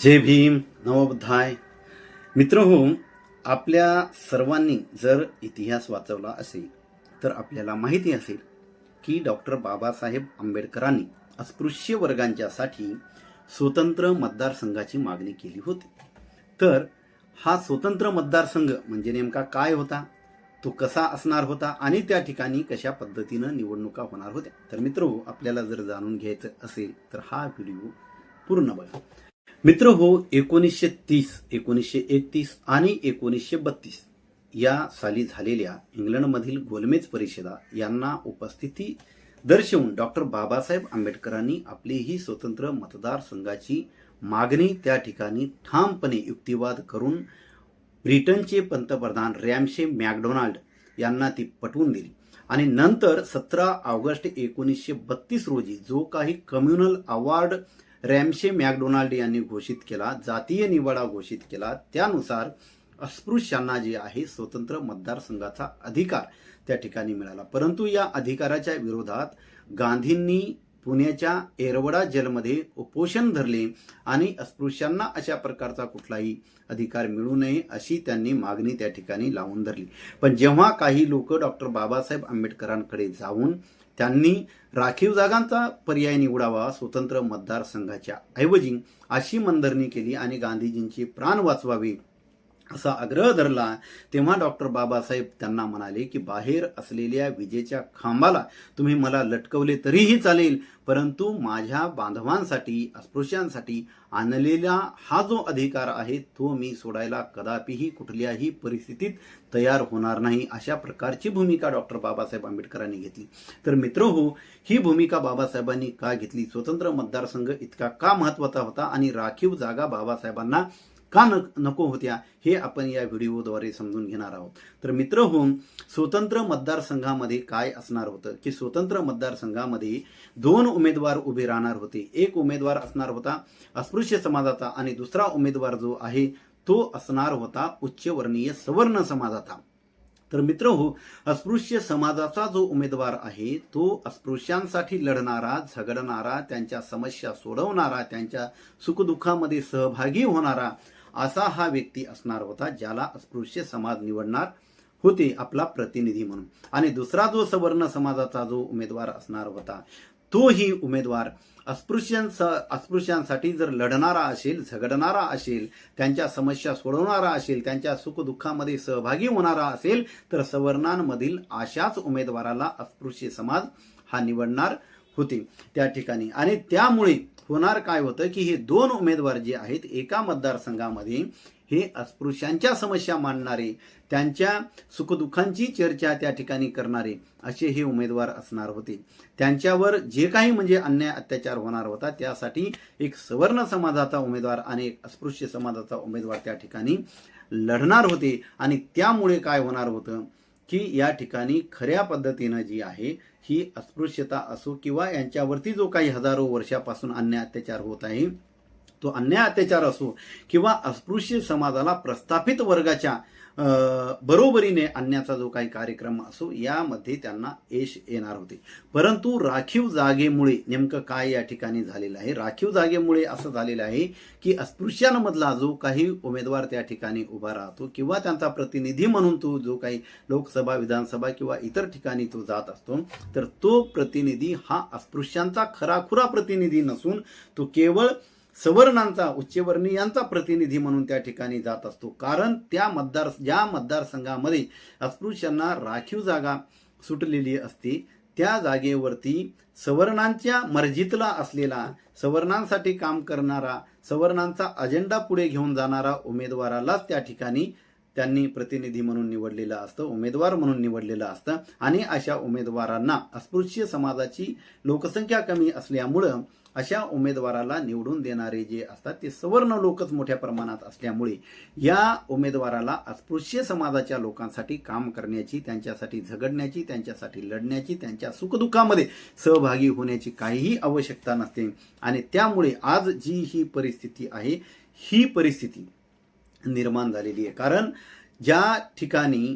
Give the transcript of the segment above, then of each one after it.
जय भीम, नवबुद्धाय. मित्रहो, आपल्या सर्वांनी जर इतिहास वाचवला असेल तर आपल्याला माहिती असेल की डॉक्टर बाबासाहेब आंबेडकरांनी अस्पृश्य वर्गांच्यासाठी स्वतंत्र मतदारसंघाची मागणी केली होती. तर हा स्वतंत्र मतदारसंघ म्हणजे नेमका काय होता, तो कसा असणार होता आणि त्या ठिकाणी कशा पद्धतीनं निवडणुका होणार होत्या. तर मित्रहो, आपल्याला जर जाणून घ्यायचं असेल तर हा व्हिडिओ पूर्ण बघा. मित्र हो, 1930, 1931 आणि 1932 या साली झालेल्या इंग्लंडमधील गोलमेज परिषदा यांना उपस्थिती दर्शवून डॉक्टर बाबासाहेब आंबेडकरांनी आपली ही स्वतंत्र मतदारसंघाची मागणी त्या ठिकाणी ठामपणे युक्तिवाद करून ब्रिटनचे पंतप्रधान रॅमशे मॅकडोनाल्ड यांना ती पटवून दिली. आणि नंतर 17 ऑगस्ट 1932 रोजी जो काही कम्युनल अवॉर्ड रॅमशे मॅकडोनाल्ड यांनी घोषित केला, जातीय निवाडा घोषित केला, त्यानुसार अस्पृश्यांना जे आहे स्वतंत्र मतदारसंघाचा अधिकार त्या ठिकाणी मिळाला. परंतु या अधिकाराच्या विरोधात गांधींनी पुण्याच्या येरवडा जेलमध्ये उपोषण धरले आणि अस्पृश्यांना अशा प्रकारचा कुठलाही अधिकार मिळू नये अशी त्यांनी मागणी त्या ठिकाणी लावून धरली. पण जेव्हा काही लोक डॉक्टर बाबासाहेब आंबेडकरांकडे जाऊन त्यांनी राखीव जागांचा पर्याय निवडावा स्वतंत्र मतदारसंघाच्या ऐवजी अशी मनधरणी केली आणि गांधीजींचे प्राण वाचवावे असा आग्रह धरला, तेव्हा डॉक्टर बाबासाहेब त्यांना म्हणाले की बाहेर असलेल्या विजेच्या खांबाला तुम्ही मला लटकवले तरीही चालेल, परंतु माझ्या बांधवांसाठी अस्पृश्यांसाठी आणलेला हा जो अधिकार आहे तो मी सोडायला कदापिही कुठल्याही परिस्थितीत तयार होणार नाही. अशा प्रकारची भूमिका डॉक्टर बाबासाहेब आंबेडकरांनी घेतली. तर मित्रहो, ही भूमिका बाबासाहेबांनी का घेतली, स्वतंत्र मतदारसंघ इतका का महत्वाचा होता आणि राखीव जागा बाबासाहेबांना का नको होत्या, हे आपण या व्हिडिओद्वारे समजून घेणार आहोत. तर मित्रहो, स्वतंत्र मतदारसंघामध्ये काय असणार होतं की स्वतंत्र मतदारसंघामध्ये 2 उमेदवार उभे राहणार होते. एक उमेदवार असणार होता अस्पृश्य समाजाचा आणि दुसरा उमेदवार जो आहे तो असणार होता उच्चवर्णीय सवर्ण समाजाचा. तर मित्रहो, अस्पृश्य समाजाचा जो उमेदवार आहे तो अस्पृश्यांसाठी लढणारा, झगडणारा, त्यांच्या समस्या सोडवणारा, त्यांच्या सुखदुःखामध्ये सहभागी होणारा असा हा व्यक्ती असणार होता, ज्याला अस्पृश्य समाज निवडणार होते आपला प्रतिनिधी म्हणून. आणि दुसरा जो सवर्ण समाजाचा जो उमेदवार असणार होता तोही उमेदवार अस्पृश्यांसाठी जर लढणारा असेल, झगडणारा असेल, त्यांच्या समस्या सोडवणारा असेल, त्यांच्या सुखदुःखामध्ये सहभागी होणारा असेल तर सवर्णांमधील अशाच उमेदवाराला अस्पृश्य समाज हा निवडणार होते त्या ठिकाणी. आणि त्यामुळे होणार काय होतं की हे 2 उमेदवार जे आहेत एका मतदारसंघामध्ये हे अस्पृश्यांच्या समस्या मांडणारे, त्यांच्या सुखदुःखांची चर्चा त्या ठिकाणी करणारे असे हे उमेदवार असणार होते. त्यांच्यावर जे काही म्हणजे अन्याय अत्याचार होणार होता त्यासाठी एक सवर्ण समाजाचा उमेदवार आणि एक अस्पृश्य समाजाचा उमेदवार त्या ठिकाणी लढणार होते. आणि त्यामुळे काय होणार होतं की या ठिकाणी खऱ्या पद्धतीनं जी आहे ही अस्पृश्यता असो किंवा यांच्यावरती जो काही हजारो वर्षापासून अन्याय अत्याचार होत आहे तो अन्याय अत्याचार असो किंवा अस्पृश्य समाजाला प्रस्थापित वर्गाच्या बरोबरीने आणण्याचा जो काही कार्यक्रम असो यामध्ये त्यांना यश येणार होते. परंतु राखीव जागेमुळे नेमकं काय या ठिकाणी झालेलं आहे, राखीव जागेमुळे असं झालेलं आहे की अस्पृश्यांमधला जो काही उमेदवार त्या ठिकाणी उभा राहतो किंवा त्यांचा प्रतिनिधी म्हणून तो जो काही लोकसभा, विधानसभा किंवा इतर ठिकाणी तो जात असतो तर तो प्रतिनिधी हा अस्पृश्यांचा खराखुरा प्रतिनिधी नसून तो केवळ सवर्णांचा, उच्चवर्णीयांचा प्रतिनिधी म्हणून त्या ठिकाणी जात असतो. कारण ज्या मतदारसंघामध्ये अस्पृश्यांना राखीव जागा सुटलेली असते त्या जागेवरती सवर्णांच्या मर्जीतला असलेला, सवर्णांसाठी काम करणारा, सवर्णांचा अजेंडा पुढे घेऊन जाणारा उमेदवारालाच त्या ठिकाणी त्यांनी प्रतिनिधी म्हणून निवडलेलं असतं, उमेदवार म्हणून निवडलेलं असतं. आणि अशा उमेदवारांना अस्पृश्य समाजाची लोकसंख्या कमी असल्यामुळं अशा उमेदवाराला निवडून देणारे जे असतात ते सवर्ण लोकच मोठ्या प्रमाणात असल्यामुळे या उमेदवाराला अस्पृश्य समाजाच्या लोकांसाठी काम करण्याची, त्यांच्यासाठी झगडण्याची, त्यांच्यासाठी लढण्याची, त्यांच्या सुखदुःखामध्ये सहभागी होण्याची काहीही आवश्यकता नसते. आणि त्यामुळे आज जी ही परिस्थिती आहे ही परिस्थिती निर्माण झालेली आहे. कारण ज्या ठिकाणी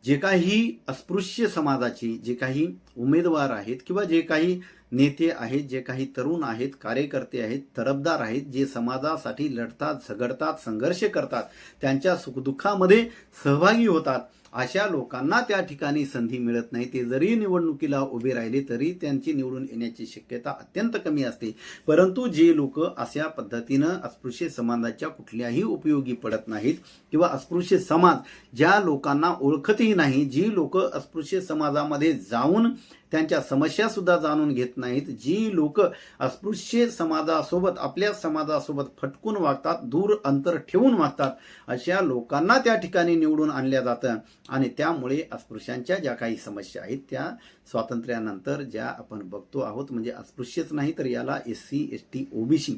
जे काही अस्पृश्य समाजाचे जे काही उमेदवार आहेत किंवा जे काही नेते आहेत, जे काही तरुण आहेत, कार्यकर्ते आहेत, तरफदार आहेत, जे समाजासाठी लढतात, झगडतात, संघर्ष करतात, त्यांच्या सुखदुःखामध्ये सहभागी होतात, अशा लोकांना त्या ठिकाणी संधी मिळत नाही. ते जरी निवडणुकीला उभे राहिले तरी त्यांची निवडून येण्याची शक्यता अत्यंत कमी असते. परंतु जे लोक अशा पद्धतीनं अस्पृश्य समाजाच्या कुठल्याही उपयोगी पडत नाहीत किंवा अस्पृश्य समाज ज्या लोकांना ओळखतही नाही, जी लोक अस्पृश्य समाजामध्ये जाऊन त्यांच्या समस्या सुद्धा जाणून घेत नाहीत, जी लोक अस्पृश्य समाजासोबत आपल्या समाजासोबत फटकून वागतात, दूर अंतर ठेवून वागतात, अशा लोकांना त्या ठिकाणी निवडून आणल्या जातं. आणि त्यामुळे अस्पृश्यांच्या ज्या काही समस्या आहेत त्या स्वातंत्र्यानंतर ज्या आपण बघतो आहोत, म्हणजे अस्पृश्यच नाही तर याला SC ST OBC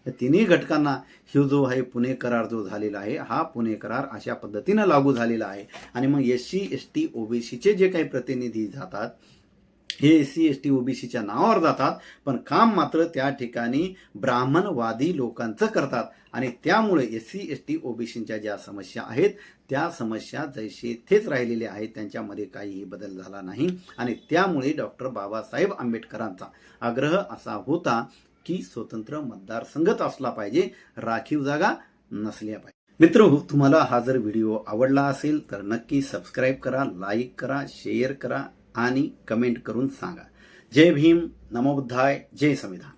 या तिन्ही घटकांना हा जो आहे पुणे करार जो झालेला आहे, हा पुणे करार अशा पद्धतीनं लागू झालेला आहे. आणि मग SC ST OBCचे जे काही प्रतिनिधी जातात हे SC ST OBCच्या नावावर जातात, पण काम मात्र त्या ठिकाणी ब्राह्मणवादी लोकांचं करतात. आणि त्यामुळे SC ST OBCच्या ज्या समस्या आहेत त्या समस्या जैसे तेच राहिलेल्या आहेत, त्यांच्यामध्ये काहीही बदल झाला नाही. आणि त्यामुळे डॉक्टर बाबासाहेब आंबेडकरांचा आग्रह असा होता की स्वतंत्र मतदारसंघच असला पाहिजे, राखीव जागा नसल्या पाहिजे. मित्रहो, तुम्हाला हा जर व्हिडिओ आवडला असेल तर नक्की सबस्क्राईब करा, लाईक करा, शेअर करा आणि कमेंट करून सांगा. जय भीम, नमो बुद्धाय, जय संविधान.